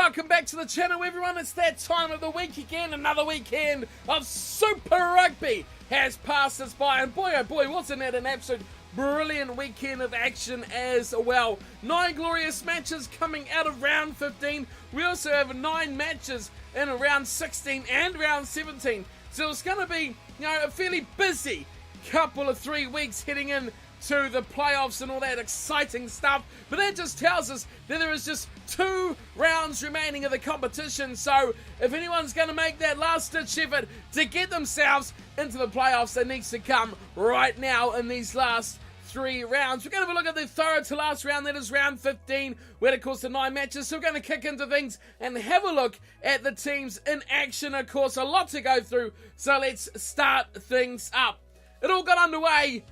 welcome back to the channel, everyone. It's that time of the week again. Another weekend of Super Rugby has passed us by, and boy oh boy, wasn't it an absolute brilliant weekend of action as well. 9 glorious matches coming out of round 15. We also have 9 matches in round 16 and round 17. So it's going to be, a fairly busy couple of 3 weeks heading in to the playoffs and all that exciting stuff. But that just tells us that there is just 2 rounds remaining of the competition. So if anyone's going to make that last-ditch effort to get themselves into the playoffs, it needs to come right now in these last 3 rounds. We're going to have a look at the third to last round, that is round 15, where of course the 9 matches. So we're going to kick into things and have a look at the teams in action. Of course, a lot to go through, so let's start things up. It all got underway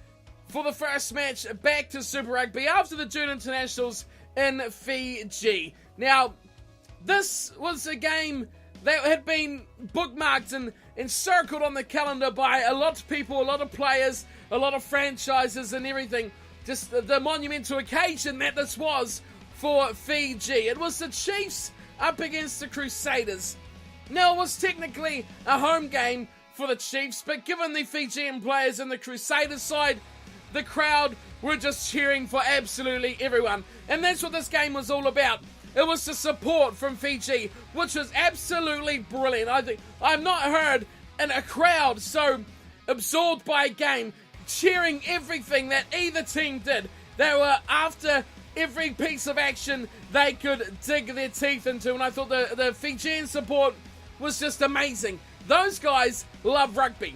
for the first match back to Super Rugby after the June Internationals in Fiji. Now, this was a game that had been bookmarked and encircled on the calendar by a lot of people, a lot of players, a lot of franchises and everything. Just the monumental occasion that this was for Fiji. It was the Chiefs up against the Crusaders. Now, it was technically a home game for the Chiefs, but given the Fijian players and the Crusaders side, the crowd were just cheering for absolutely everyone. And that's what this game was all about. It was the support from Fiji, which was absolutely brilliant. I've not heard a crowd so absorbed by a game, cheering everything that either team did. They were after every piece of action they could dig their teeth into. And I thought the Fijian support was just amazing. Those guys love rugby.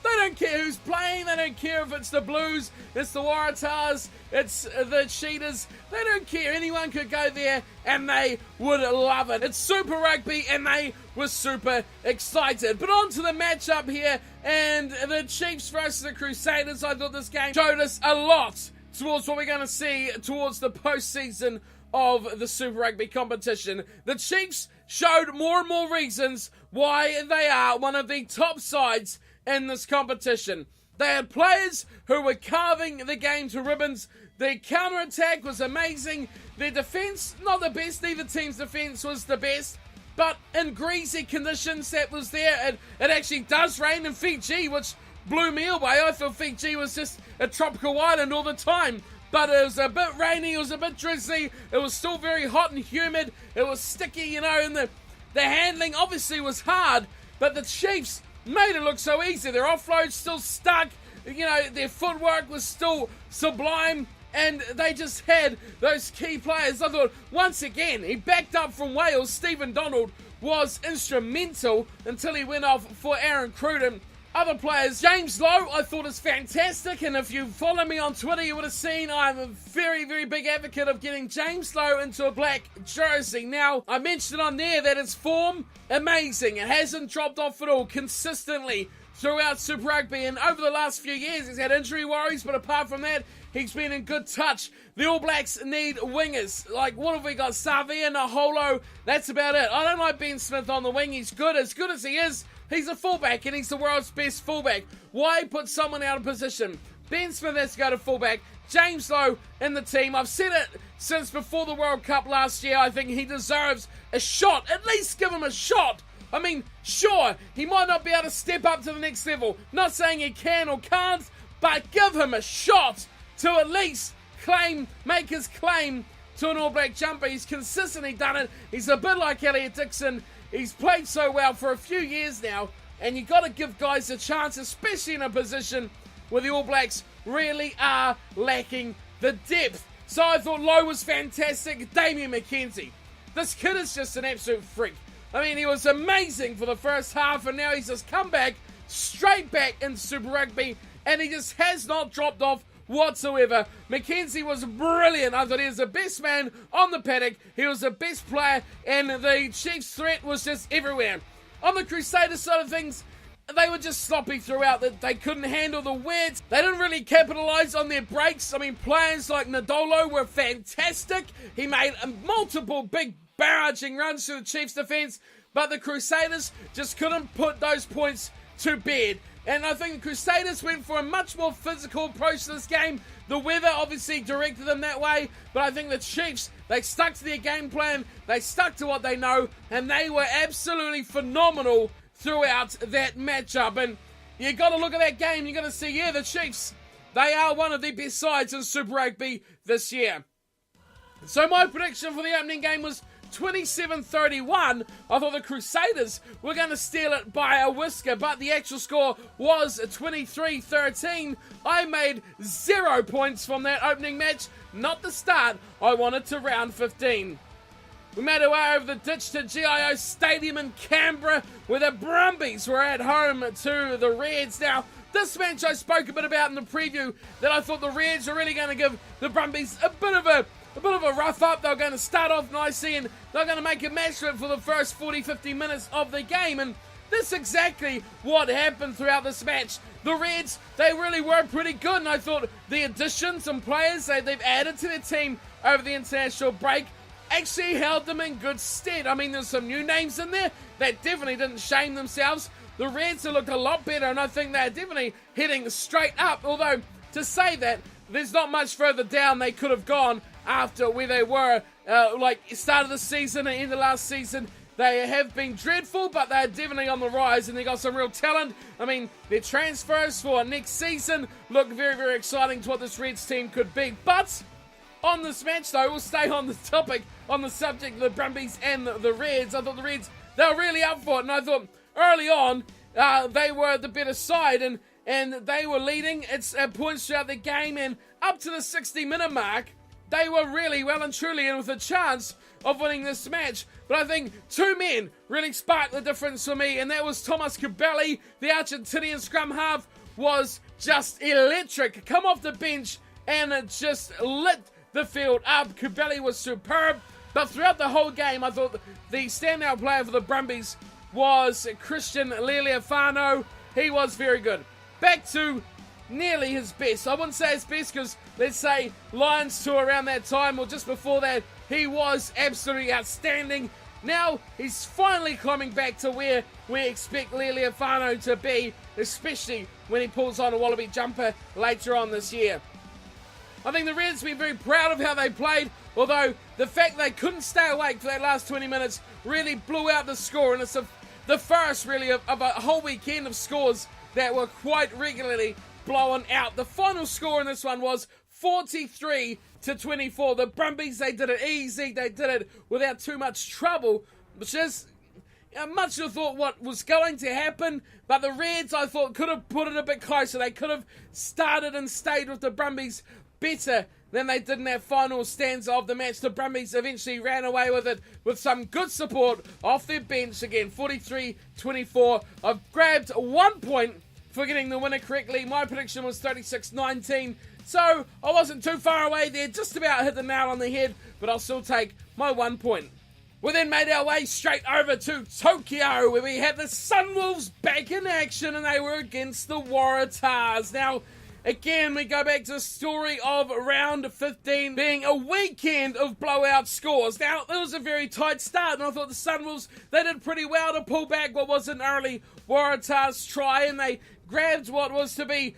They don't care who's playing, they don't care if it's the Blues, it's the Waratahs, it's the Cheetahs. They don't care. Anyone could go there and they would love it. It's Super Rugby and they were super excited. But on to the matchup here, and the Chiefs versus the Crusaders. I thought this game showed us a lot towards what we're going to see towards the postseason of the Super Rugby competition. The Chiefs showed more and more reasons why they are one of the top sides in this competition. They had players who were carving the game to ribbons. Their counter-attack was amazing. Their defence, not the best. Neither team's defence was the best. But in greasy conditions that was there, it actually does rain in Fiji, which blew me away. I thought Fiji was just a tropical island all the time. But it was a bit rainy, it was a bit drizzly, it was still very hot and humid, it was sticky, and the handling obviously was hard, but the Chiefs made it look so easy. Their offload still stuck, their footwork was still sublime, and they just had those key players. I thought, once again, he backed up from Wales. Stephen Donald was instrumental until he went off for Aaron Cruden. Other players, James Lowe, I thought is fantastic, and if you follow me on Twitter, you would have seen I'm a very, very big advocate of getting James Lowe into a black jersey. Now, I mentioned on there that his form, amazing. It hasn't dropped off at all, consistently throughout Super Rugby, and over the last few years, he's had injury worries, but apart from that, he's been in good touch. The All Blacks need wingers. Like, what have we got? Savia, Naholo, that's about it. I don't like Ben Smith on the wing. He's good as he is. He's a fullback, and he's the world's best fullback. Why put someone out of position? Ben Smith has to go to fullback. James Lowe in the team. I've said it since before the World Cup last year. I think he deserves a shot. At least give him a shot. I mean, sure, he might not be able to step up to the next level. Not saying he can or can't, but give him a shot to at least make his claim to an All Black jumper. He's consistently done it. He's a bit like Elliot Dixon. He's played so well for a few years now, and you've got to give guys a chance, especially in a position where the All Blacks really are lacking the depth. So I thought Lowe was fantastic. Damian McKenzie. This kid is just an absolute freak. I mean, he was amazing for the first half, and now he's just come back, straight back in Super Rugby, and he just has not dropped off whatsoever. McKenzie was brilliant. I thought he was the best man on the paddock. He was the best player, and the Chiefs' threat was just everywhere. On the Crusaders side of things, they were just sloppy throughout. They couldn't handle the weights. They didn't really capitalise on their breaks. I mean, players like Nadolo were fantastic. He made multiple big barraging runs to the Chiefs' defence, but the Crusaders just couldn't put those points to bed. And I think the Crusaders went for a much more physical approach to this game. The weather obviously directed them that way, but I think the Chiefs, they stuck to their game plan, they stuck to what they know, and they were absolutely phenomenal throughout that matchup. And you got to look at that game, you're going to see, yeah, the Chiefs, they are one of the best sides in Super Rugby this year. So my prediction for the opening game was 27-31. I thought the Crusaders were going to steal it by a whisker, but the actual score was 23-13. I made 0 points from that opening match, not the start I wanted to round 15. We made our way over the ditch to GIO Stadium in Canberra, where the Brumbies were at home to the Reds. Now, this match I spoke a bit about in the preview, that I thought the Reds were really going to give the Brumbies a bit of a rough up. They were going to start off nicely and they're going to make a match of it for the first 40-50 minutes of the game. And that's exactly what happened throughout this match. The Reds, they really were pretty good, and I thought the additions and players they've added to their team over the international break actually held them in good stead. I mean, there's some new names in there that definitely didn't shame themselves. The Reds have looked a lot better, and I think they're definitely heading straight up. Although, to say that, there's not much further down they could have gone after where they were, like start of the season and end of last season. They have been dreadful, but they're definitely on the rise, and they got some real talent. I mean, their transfers for next season look very, very exciting to what this Reds team could be. But on this match, though, we'll stay on the topic, on the subject of the Brumbies and the Reds. I thought the Reds, they were really up for it, and I thought early on they were the better side, and they were leading its points throughout the game, and up to the 60-minute mark, they were really well and truly in with a chance of winning this match. But I think two men really sparked the difference for me, and that was Thomas Kubeli, the Argentinian scrum half, was just electric. Come off the bench and it just lit the field up. Kubeli was superb, but throughout the whole game, I thought the standout player for the Brumbies was Christian Lealiifano. He was very good. Back to nearly his best. I wouldn't say his best because, let's say, Lions tour around that time or just before that, he was absolutely outstanding. Now, he's finally climbing back to where we expect Lealiifano to be, especially when he pulls on a Wallaby jumper later on this year. I think the Reds have been very proud of how they played, although the fact they couldn't stay awake for that last 20 minutes really blew out the score, and it's the first, really, of a whole weekend of scores that were quite regularly blown out. The final score in this one was 43-24. The Brumbies, they did it easy. They did it without too much trouble, which is much of thought what was going to happen. But the Reds, I thought, could have put it a bit closer. They could have started and stayed with the Brumbies better than they did in that final stanza of the match. The Brumbies eventually ran away with it with some good support off their bench. Again, 43-24. I've grabbed 1 point for getting the winner correctly. My prediction was 36-19, so I wasn't too far away there, just about hit the nail on the head, but I'll still take my 1 point. We then made our way straight over to Tokyo, where we had the Sunwolves back in action, and they were against the Waratahs. Now, again, we go back to the story of round 15 being a weekend of blowout scores. Now, it was a very tight start, and I thought the Sunwolves, they did pretty well to pull back what was an early Waratahs try, and they grabbed what was to be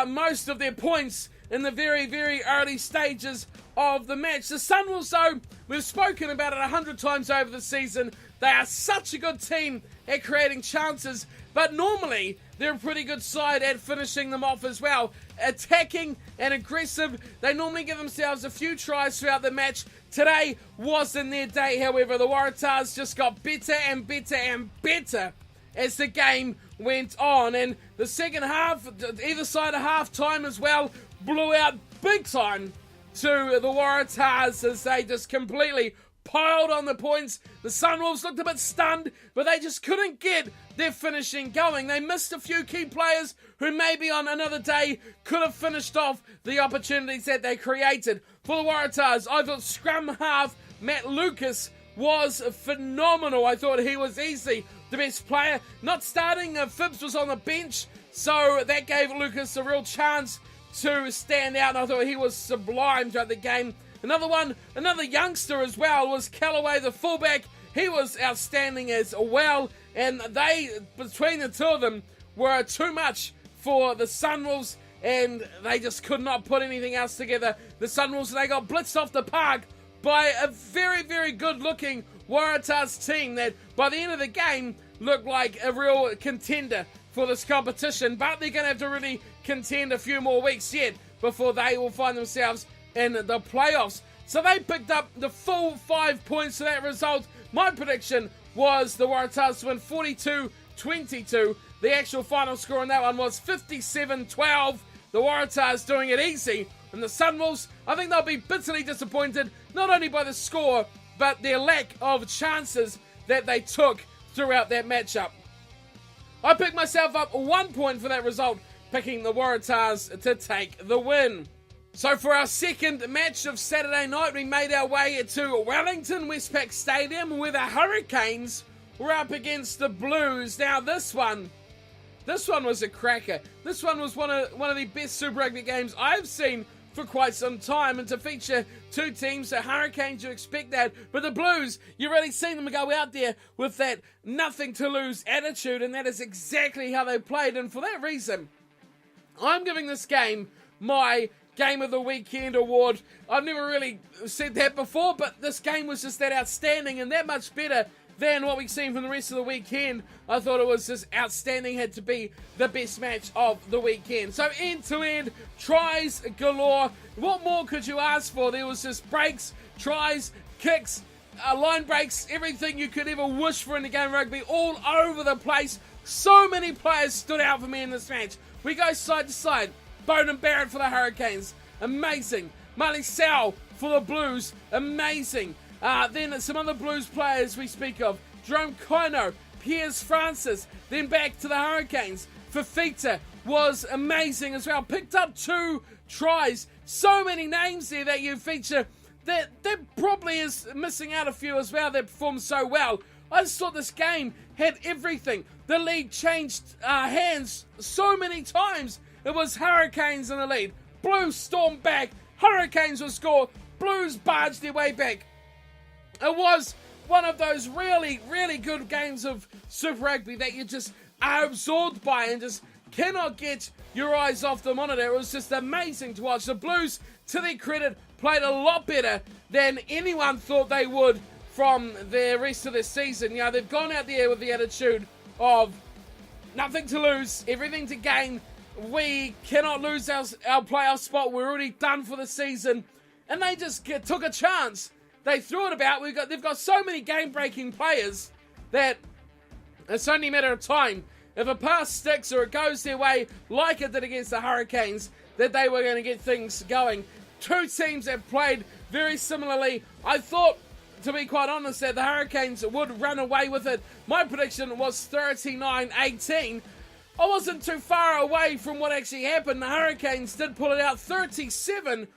most of their points in the very, very early stages of the match. The Sunwolves, though, we've spoken about it 100 times over the season. They are such a good team at creating chances, but normally they're a pretty good side at finishing them off as well. Attacking and aggressive, they normally give themselves a few tries throughout the match. Today wasn't their day, however. The Waratahs just got better and better and better as the game went on. And the second half, either side of half-time as well, blew out big time to the Waratahs as they just completely piled on the points. The Sunwolves looked a bit stunned, but they just couldn't get their finishing going. They missed a few key players who maybe on another day could have finished off the opportunities that they created. For the Waratahs, I thought scrum half Matt Lucas was phenomenal. I thought he was easily the best player. Not starting, Phibbs was on the bench, so that gave Lucas a real chance to stand out. I thought he was sublime throughout the game. Another youngster as well was Callaway, the fullback. He was outstanding as well, and they, between the two of them, were too much for the Sunwolves, and they just could not put anything else together. The Sunwolves, they got blitzed off the park by a very, very good-looking Waratahs team that, by the end of the game, looked like a real contender for this competition. But they're going to have to really contend a few more weeks yet before they will find themselves in the playoffs. So they picked up the full 5 points to that result. My prediction was the Waratahs to win 42-22. The actual final score on that one was 57-12. The Waratahs doing it easy. And the Sunwolves, I think they'll be bitterly disappointed, not only by the score, but their lack of chances that they took throughout that matchup. I picked myself up 1 point for that result, picking the Waratahs to take the win. So for our second match of Saturday night, we made our way to Wellington Westpac Stadium, where the Hurricanes were up against the Blues. Now this one was a cracker. This one was one of the best Super Rugby games I've seen for quite some time, and to feature two teams, the Hurricanes, you expect that, but the Blues, you really seen them go out there with that nothing to lose attitude, and that is exactly how they played. And for that reason, I'm giving this game my Game of the Weekend award. I've never really said that before, but this game was just that outstanding and that much better than what we've seen from the rest of the weekend. I thought it was just outstanding, had to be the best match of the weekend. So end to end, tries galore. What more could you ask for? There was just breaks, tries, kicks, line breaks, everything you could ever wish for in the game of rugby, all over the place. So many players stood out for me in this match. We go side to side. Bowden Barrett for the Hurricanes, amazing. Marley Sowell for the Blues, amazing. Then some other Blues players we speak of. Jerome Kino, Piers Francis, then back to the Hurricanes. Fifita was amazing as well. Picked up 2 tries. So many names there that you feature. That probably is missing out a few as well that performed so well. I just thought this game had everything. The lead changed hands so many times. It was Hurricanes in the lead. Blues stormed back. Hurricanes will score. Blues barged their way back. It was one of those really, really good games of Super Rugby that you just are absorbed by and just cannot get your eyes off the monitor. It was just amazing to watch. The Blues, to their credit, played a lot better than anyone thought they would from the rest of the season. You know, they've gone out there with the attitude of nothing to lose, everything to gain. We cannot lose our playoff spot. We're already done for the season. And they just took a chance. They threw it about. They've got so many game-breaking players that it's only a matter of time. If a pass sticks or it goes their way, like it did against the Hurricanes, that they were going to get things going. Two teams have played very similarly. I thought, to be quite honest, that the Hurricanes would run away with it. My prediction was 39-18. I wasn't too far away from what actually happened. The Hurricanes did pull it out 37-27.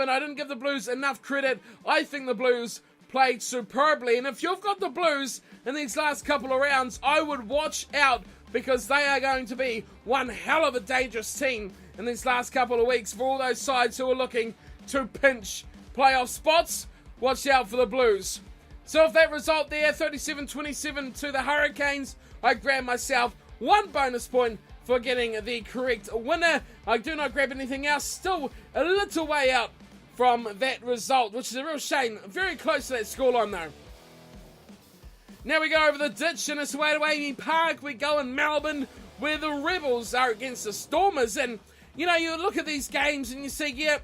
I didn't give the Blues enough credit. I think the Blues played superbly. And if you've got the Blues in these last couple of rounds, I would watch out, because they are going to be one hell of a dangerous team in these last couple of weeks for all those sides who are looking to pinch playoff spots. Watch out for the Blues. So if that result there, 37-27 to the Hurricanes, I grab myself 1 bonus point for getting the correct winner. I do not grab anything else. Still a little way out from that result, which is a real shame. Very close to that scoreline though. Now we go over the ditch and it's away to Amy Park. We go in Melbourne, where the Rebels are against the Stormers. And, you know, you look at these games and you see, yeah,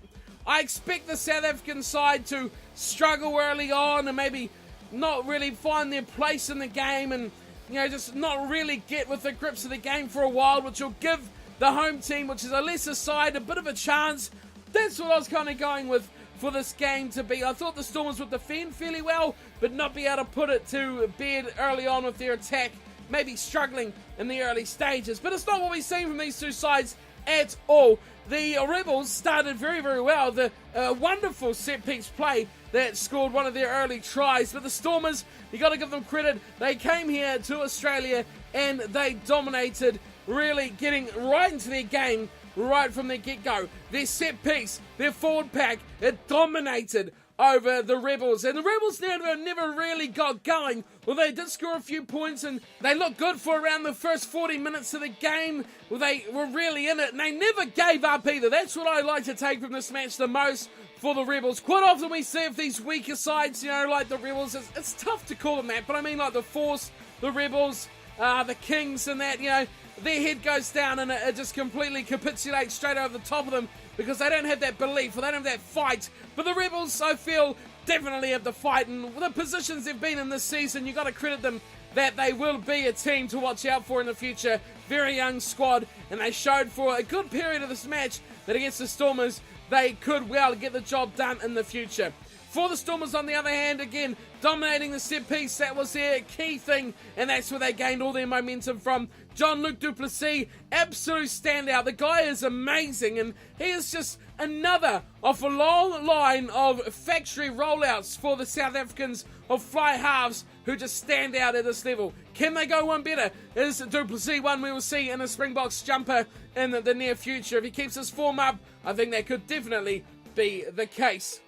I expect the South African side to struggle early on and maybe not really find their place in the game and, you know, just not really get with the grips of the game for a while, which will give the home team, which is a lesser side, a bit of a chance. That's what I was kind of going with for this game to be. I thought the Stormers would defend fairly well, but not be able to put it to bed early on with their attack, maybe struggling in the early stages. But it's not what we've seen from these two sides at all. The Rebels started very, very well. The wonderful set-piece play that scored one of their early tries. But the Stormers, you got to give them credit. They came here to Australia and they dominated, really getting right into their game right from the get-go. Their set-piece, their forward pack, it dominated. over the Rebels. And the Rebels never really got going. Well, they did score a few points and they looked good for around the first 40 minutes of the game. Well, they were really in it and they never gave up either. That's what I like to take from this match the most for the Rebels. Quite often we see if these weaker sides, like the Rebels, it's tough to call them that, but I mean like the Force, the Rebels, the Kings and that, their head goes down and it just completely capitulates straight over the top of them because they don't have that belief or they don't have that fight. But the Rebels, I feel, definitely have the fight, and the positions they've been in this season, you've got to credit them that they will be a team to watch out for in the future. Very young squad, and they showed for a good period of this match that against the Stormers, they could well get the job done in the future. For the Stormers, on the other hand, again, dominating the set piece, that was their key thing, and that's where they gained all their momentum from. Jean-Luc Duplessis, absolute standout. The guy is amazing, and he is just another of a long line of factory rollouts for the South Africans of fly halves who just stand out at this level. Can they go one better? Is Duplessis one we will see in a Springboks jumper in the near future? If he keeps his form up, I think that could definitely be the case.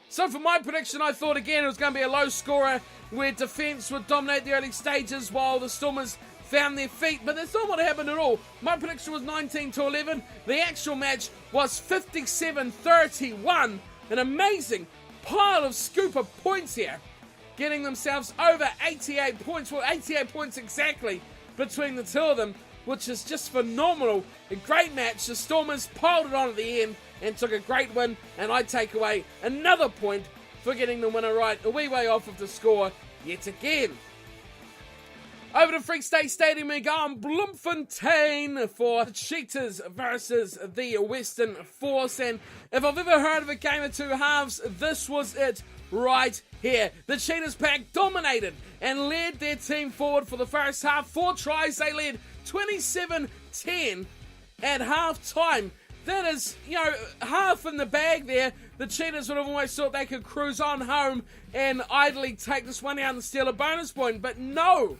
So for my prediction, I thought again it was going to be a low scorer where defence would dominate the early stages while the Stormers found their feet, but that's not what happened at all. My prediction was 19-11. The actual match was 57-31. An amazing pile of scooper points here, getting themselves over 88 points. Well, 88 points exactly between the two of them, which is just phenomenal. A great match. The Stormers piled it on at the end and took a great win, and I take away another point for getting the winner right, a wee way off of the score yet again. Over to Freak State Stadium we go on Bloemfontein for the Cheetahs versus the Western Force, and if I've ever heard of a game of two halves, this was it right here. The Cheetahs pack dominated and led their team forward for the first half. 4 tries, they led 27-10 at half time. That is, half in the bag there. The Cheetahs would have almost thought they could cruise on home and idly take this one out and steal a bonus point. But no,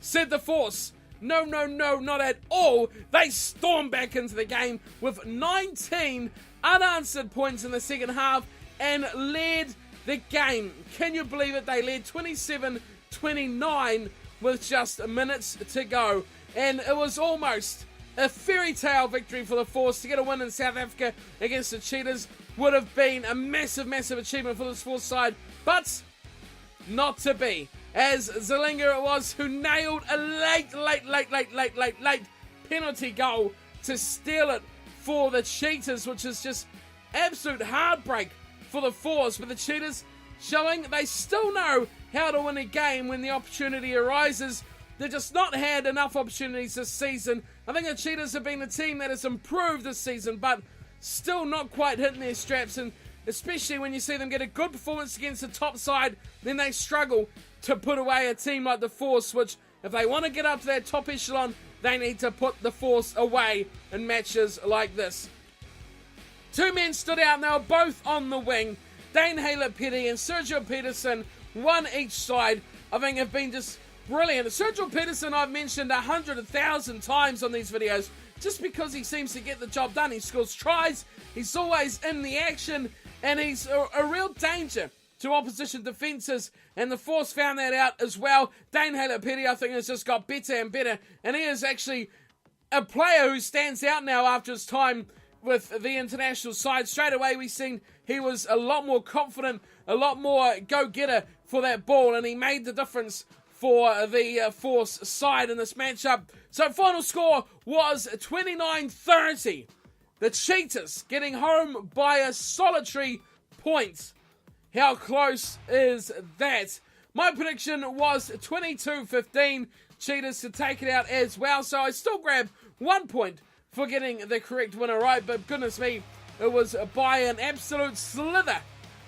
said the Force. No, not at all. They stormed back into the game with 19 unanswered points in the second half and led the game. Can you believe it? They led 27-29 with just minutes to go. And it was almost a fairy tale victory for the Force. To get a win in South Africa against the Cheetahs would have been a massive achievement for this Force side, but not to be. As Zelinga it was who nailed a late penalty goal to steal it for the Cheetahs, which is just absolute heartbreak for the Force. But the Cheetahs showing they still know how to win a game when the opportunity arises. They've just not had enough opportunities this season. I think the Cheetahs have been a team that has improved this season, but still not quite hitting their straps, and especially when you see them get a good performance against the top side, then they struggle to put away a team like the Force, which, if they want to get up to that top echelon, they need to put the Force away in matches like this. 2 men stood out, and they were both on the wing. Dane Haylett-Petty and Sergio Peterson, one each side, I think have been just brilliant. Sergio Peterson I've mentioned 100,000 times on these videos just because he seems to get the job done. He scores tries, he's always in the action, and he's a real danger to opposition defences, and the Force found that out as well. Dane Haylett-Petty, I think, has just got better and better, and he is actually a player who stands out now after his time with the international side. Straight away we've seen he was a lot more confident, a lot more go-getter for that ball, and he made the difference for the Force side in this matchup. So final score was 29-30. The Cheetahs getting home by a solitary point. How close is that? My prediction was 22-15. Cheetahs to take it out as well. So I still grab 1 point for getting the correct winner right. But goodness me, it was by an absolute slither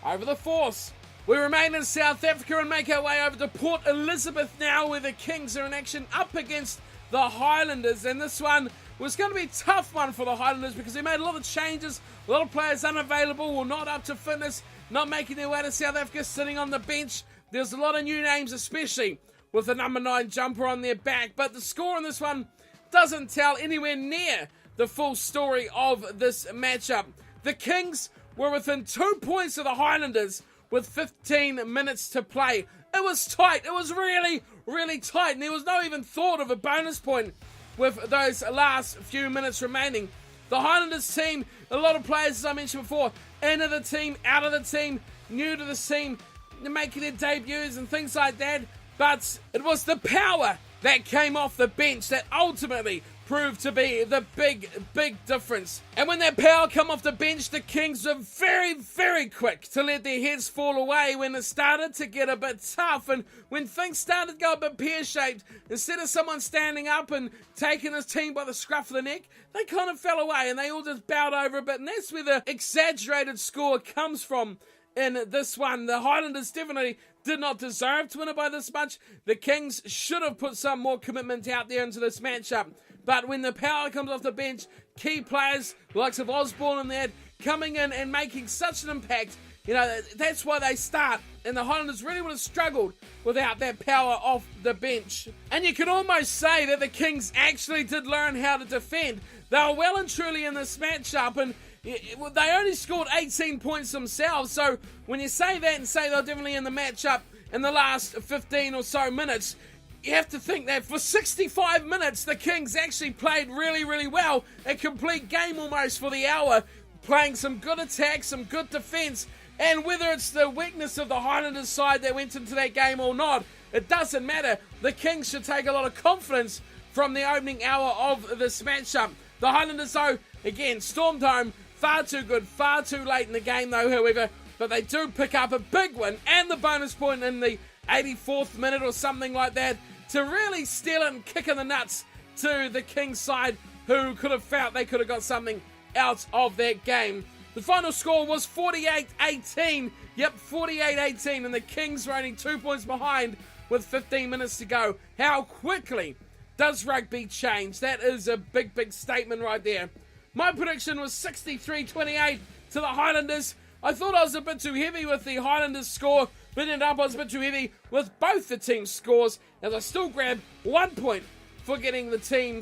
over the Force. We remain in South Africa and make our way over to Port Elizabeth now, where the Kings are in action up against the Highlanders. And this one was going to be a tough one for the Highlanders because they made a lot of changes, a lot of players unavailable or not up to fitness, not making their way to South Africa, sitting on the bench. There's a lot of new names, especially with the number 9 jumper on their back. But the score on this one doesn't tell anywhere near the full story of this matchup. The Kings were within 2 points of the Highlanders with 15 minutes to play. It was tight. It was really, really tight. And there was no even thought of a bonus point with those last few minutes remaining. The Highlanders team, a lot of players, as I mentioned before, into the team, out of the team, new to the team, making their debuts and things like that. But it was the power that came off the bench that ultimately proved to be the big, big difference. And when that power come off the bench, the Kings were very, very quick to let their heads fall away when it started to get a bit tough. And when things started to go a bit pear-shaped, instead of someone standing up and taking his team by the scruff of the neck, they kind of fell away and they all just bowed over a bit. And that's where the exaggerated score comes from in this one. The Highlanders definitely did not deserve to win it by this much. The Kings should have put some more commitment out there into this matchup. But when the power comes off the bench, key players, the likes of Osborne and that, coming in and making such an impact, you know, that's why they start. And the Highlanders really would have struggled without that power off the bench. And you can almost say that the Kings actually did learn how to defend. They were well and truly in this matchup, and they only scored 18 points themselves. So when you say that and say they're definitely in the matchup in the last 15 or so minutes, you have to think that for 65 minutes, the Kings actually played really, really well. A complete game almost for the hour, playing some good attack, some good defence. And whether it's the weakness of the Highlanders side that went into that game or not, it doesn't matter. The Kings should take a lot of confidence from the opening hour of this matchup. The Highlanders, though, again, stormed home. Far too good, far too late in the game, though, however. But they do pick up a big win and the bonus point in the 84th minute or something like that to really steal it and kick in the nuts to the Kings side, who could have felt they could have got something out of that game. The final score was 48-18. Yep, 48-18, and the Kings were only 2 points behind with 15 minutes to go. How quickly does rugby change? That is a big, big statement right there. My prediction was 63-28 to the Highlanders. I thought I was a bit too heavy with the Highlanders score, but ended up I was a bit too heavy with both the teams' scores, as I still grabbed 1 point for getting the team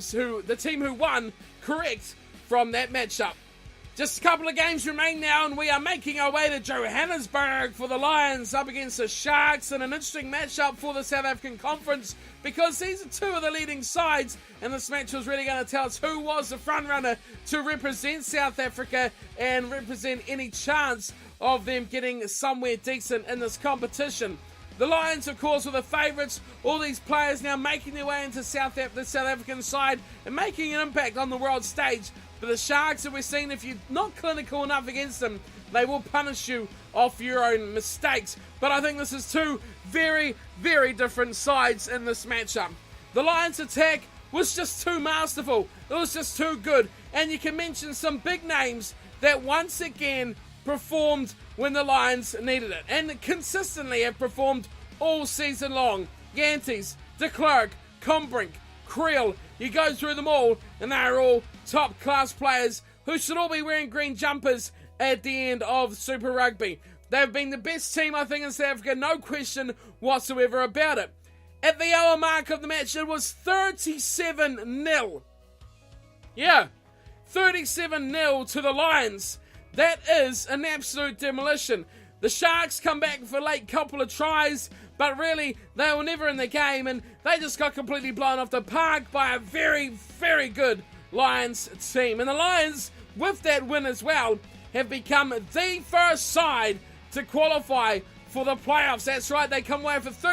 who won correct from that matchup. Just a couple of games remain now, and we are making our way to Johannesburg for the Lions up against the Sharks, and an interesting matchup for the South African Conference, because these are two of the leading sides, and this match was really going to tell us who was the front runner to represent South Africa and represent any chance of them getting somewhere decent in this competition. The Lions, of course, were the favourites. All these players now making their way into the South African side and making an impact on the world stage. But the Sharks that we're seeing, if you're not clinical enough against them, they will punish you off your own mistakes. But I think this is two very, very different sides in this matchup. The Lions' attack was just too masterful. It was just too good. And you can mention some big names that once again performed when the Lions needed it, and consistently have performed all season long. Yantes, de Klerk, Combrink, Creel, you go through them all, and they are all top class players who should all be wearing green jumpers at the end of Super Rugby. They've been the best team, I think, in South Africa, no question whatsoever about it. At the hour mark of the match, it was 37-0. Yeah, 37-0 to the Lions. That is an absolute demolition. The Sharks come back for a late couple of tries, but really, they were never in the game, and they just got completely blown off the park by a very, very good Lions team. And the Lions, with that win as well, have become the first side to qualify for the playoffs. That's right, they come away with a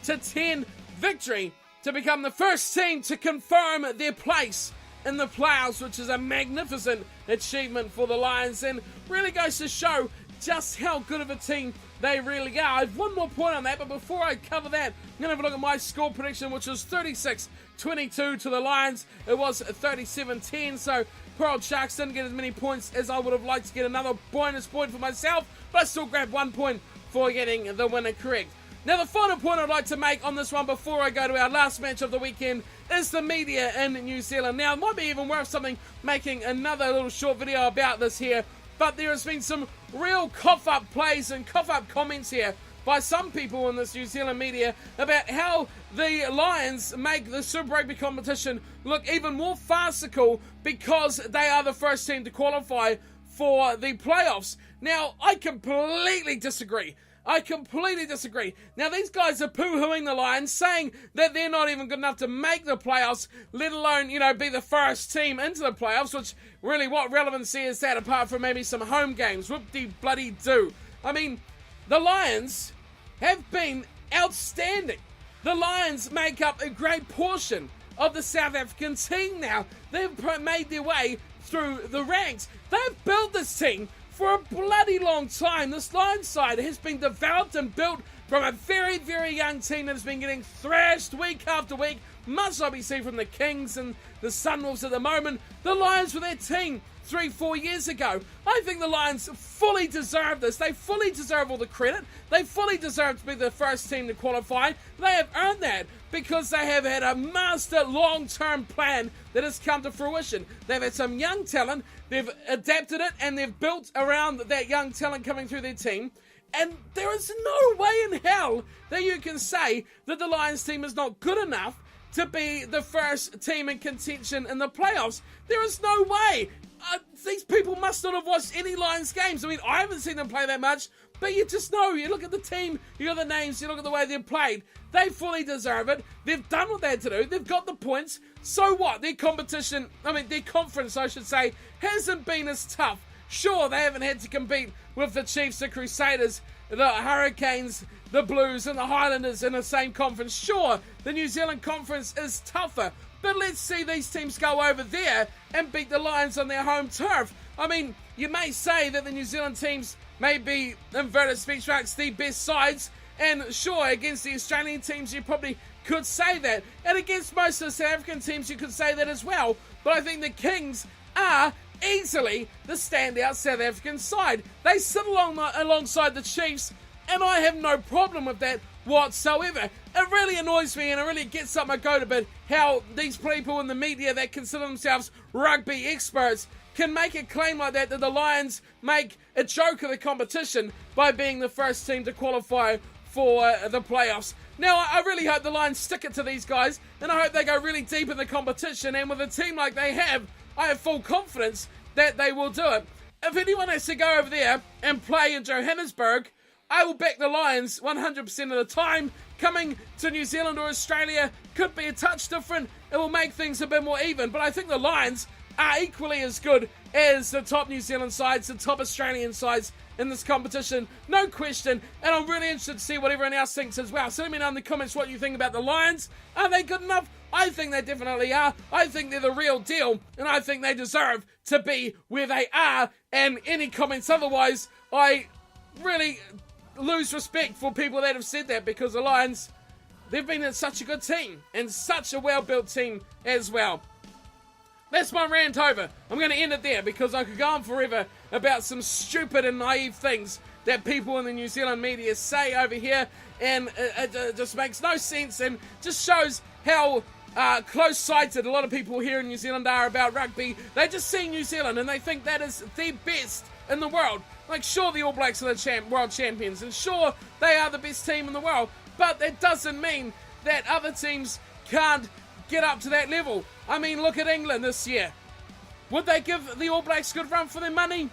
37-10 victory to become the first team to confirm their place in the playoffs, which is a magnificent achievement for the Lions, and really goes to show just how good of a team they really are. I have one more point on that, but before I cover that, I'm going to have a look at my score prediction, which was 36-22 to the Lions. It was 37-10, so poor old Sharks didn't get as many points as I would have liked to get another bonus point for myself, but I still grabbed 1 point for getting the winner correct. Now, the final point I'd like to make on this one before I go to our last match of the weekend is the media in New Zealand. Now, it might be even worth something making another little short video about this here, but there has been some real cough-up plays and cough-up comments here by some people in this New Zealand media about how the Lions make the Super Rugby competition look even more farcical because they are the first team to qualify for the playoffs. Now, I completely disagree. Now, these guys are poo-hooing the Lions, saying that they're not even good enough to make the playoffs, let alone, be the first team into the playoffs, which really, what relevancy is that apart from maybe some home games? Whoop-de-bloody-do. I mean, the Lions have been outstanding. The Lions make up a great portion of the South African team now. They've made their way through the ranks. They've built this team for a bloody long time. This Lions side has been developed and built from a very, very young team that has been getting thrashed week after week, much like we see from the Kings and the Sunwolves at the moment. The Lions were their team 3-4 years ago. I think the Lions fully deserve this. They fully deserve all the credit. They fully deserve to be the first team to qualify. They have earned that because they have had a master long-term plan that has come to fruition. They've had some young talent, they've adapted it, and they've built around that young talent coming through their team. And there is no way in hell that you can say that the Lions team is not good enough to be the first team in contention in the playoffs. There is no way. These people must not have watched any Lions games. I mean, I haven't seen them play that much, but you just know. You look at the team, you look at the names, you look at the way they've played. They fully deserve it. They've done what they had to do. They've got the points. So what? Their conference, I should say, hasn't been as tough. Sure, they haven't had to compete with the Chiefs, the Crusaders, the Hurricanes, the Blues, and the Highlanders in the same conference. Sure, the New Zealand conference is tougher. But let's see these teams go over there and beat the Lions on their home turf. I mean, you may say that the New Zealand teams may be, inverted speech marks, the best sides. And sure, against the Australian teams, you probably could say that. And against most of the South African teams, you could say that as well. But I think the Kings are easily the standout South African side. They sit alongside the Chiefs, and I have no problem with that whatsoever. It really annoys me and it really gets up my goat a bit how these people in the media that consider themselves rugby experts can make a claim like that the Lions make a joke of the competition by being the first team to qualify for the playoffs. Now, I really hope the Lions stick it to these guys, and I hope they go really deep in the competition, and with a team like they have, I have full confidence that they will do it. If anyone has to go over there and play in Johannesburg, I will back the Lions 100% of the time. Coming to New Zealand or Australia could be a touch different. It will make things a bit more even. But I think the Lions are equally as good as the top New Zealand sides, the top Australian sides in this competition. No question. And I'm really interested to see what everyone else thinks as well. So let me know in the comments what you think about the Lions. Are they good enough? I think they definitely are. I think they're the real deal. And I think they deserve to be where they are. And any comments otherwise, I really lose respect for people that have said that, because the Lions, they've been in such a good team and such a well-built team as well. That's my rant over. I'm going to end it there because I could go on forever about some stupid and naive things that people in the New Zealand media say over here, and it just makes no sense and just shows how close-sighted a lot of people here in New Zealand are about rugby. They just see New Zealand and they think that is the best in the world. Like, sure, the All Blacks are the world champions, and sure, they are the best team in the world, but that doesn't mean that other teams can't get up to that level. I mean, look at England this year. Would they give the All Blacks a good run for their money?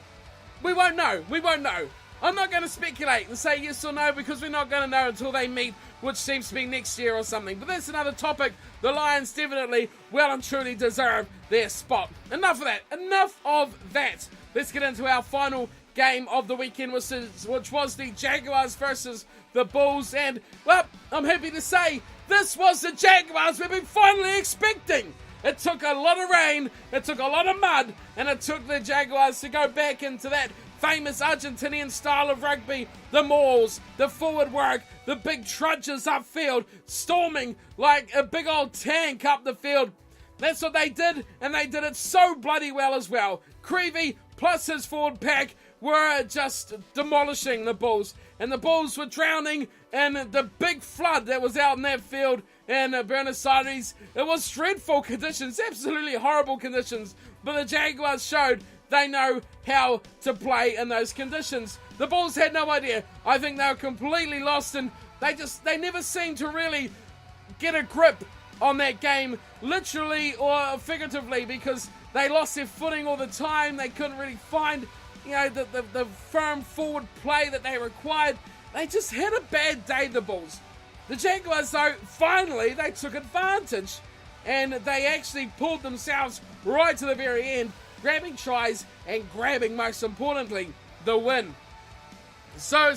We won't know. We won't know. I'm not going to speculate and say yes or no, because we're not going to know until they meet, which seems to be next year or something. But that's another topic. The Lions definitely well and truly deserve their spot. Enough of that. Enough of that. Let's get into our final game of the weekend, which was the Jaguars versus the Bulls. And, well, I'm happy to say this was the Jaguars we've been finally expecting. It took a lot of rain, it took a lot of mud, and it took the Jaguars to go back into that famous Argentinian style of rugby. The mauls, the forward work, the big trudges upfield, storming like a big old tank up the field. That's what they did, and they did it so bloody well as well. Creevy plus his forward pack were just demolishing the Bulls. And the Bulls were drowning in the big flood that was out in that field in Buenos Aires. It was dreadful conditions, absolutely horrible conditions. But the Jaguars showed they know how to play in those conditions. The Bulls had no idea. I think they were completely lost, and they never seemed to really get a grip on that game, literally or figuratively, because they lost their footing all the time. They couldn't really find the firm forward play that they required. They just had a bad day, the Bulls. The Jaguars, though, finally, they took advantage. And they actually pulled themselves right to the very end, grabbing tries and grabbing, most importantly, the win. So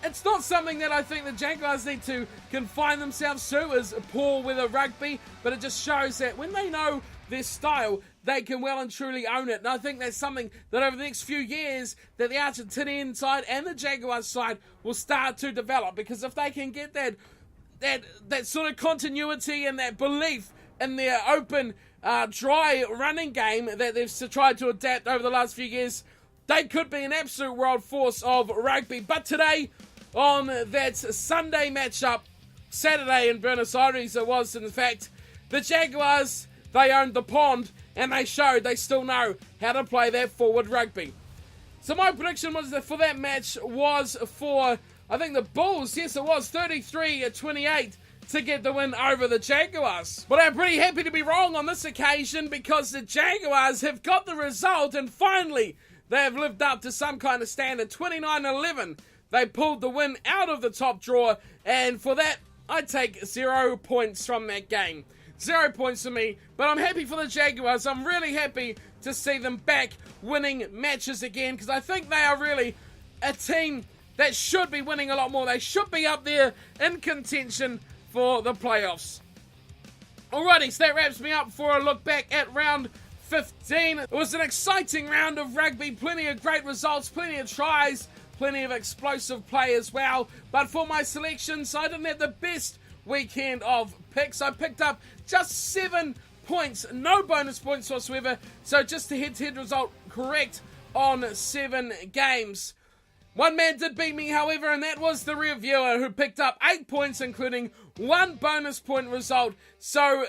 it's not something that I think the Jaguars need to confine themselves to as poor weather rugby, but it just shows that when they know their style, they can well and truly own it. And I think that's something that over the next few years that the Argentinian side and the Jaguars side will start to develop, because if they can get that sort of continuity and that belief in their open, dry running game that they've tried to adapt over the last few years, they could be an absolute world force of rugby. But today, on that Sunday matchup, Saturday in Buenos Aires it was, in fact, the Jaguars, they owned the pond, and they showed they still know how to play that forward rugby. So my prediction was that for that match was for, I think, the Bulls, yes it was, 33-28 to get the win over the Jaguars. But I'm pretty happy to be wrong on this occasion, because the Jaguars have got the result, and finally they have lived up to some kind of standard. 29-11, they pulled the win out of the top drawer, and for that I take 0 points from that game. 0 points for me, but I'm happy for the Jaguars. I'm really happy to see them back winning matches again, because I think they are really a team that should be winning a lot more. They should be up there in contention for the playoffs. Alrighty, so that wraps me up for a look back at round 15. It was an exciting round of rugby, plenty of great results, plenty of tries, plenty of explosive play as well. But for my selections, I didn't have the best weekend of picks. I picked up just 7 points, no bonus points whatsoever, so just a head-to-head result correct on 7 games. One man did beat me, however, and that was the reviewer, who picked up 8 points, including 1 bonus point result. So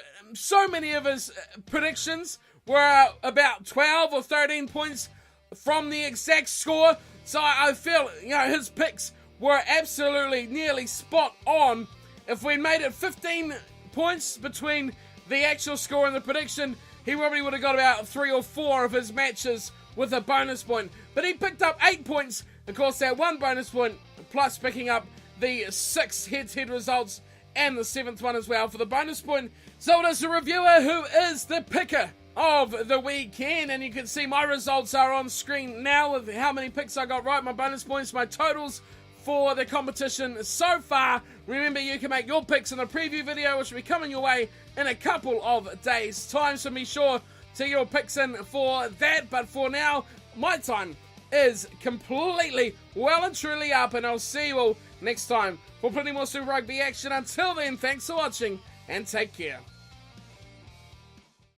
many of his predictions were about 12 or 13 points from the exact score. So I feel, his picks were absolutely nearly spot on. If we made it 15 points between the actual score and the prediction, he probably would have got about 3 or 4 of his matches with a bonus point. But he picked up 8 points, of course, that 1 bonus point, plus picking up the 6 head-to-head results and the 7th one as well for the bonus point. So it is the reviewer who is the picker of the weekend, and you can see my results are on screen now with how many picks I got right, my bonus points, my totals for the competition so far. Remember, you can make your picks in the preview video, which will be coming your way in a couple of days' time, so be sure to get your picks in for that. But for now, my time is completely well and truly up, and I'll see you all next time for plenty more Super Rugby action. Until then, thanks for watching and take care.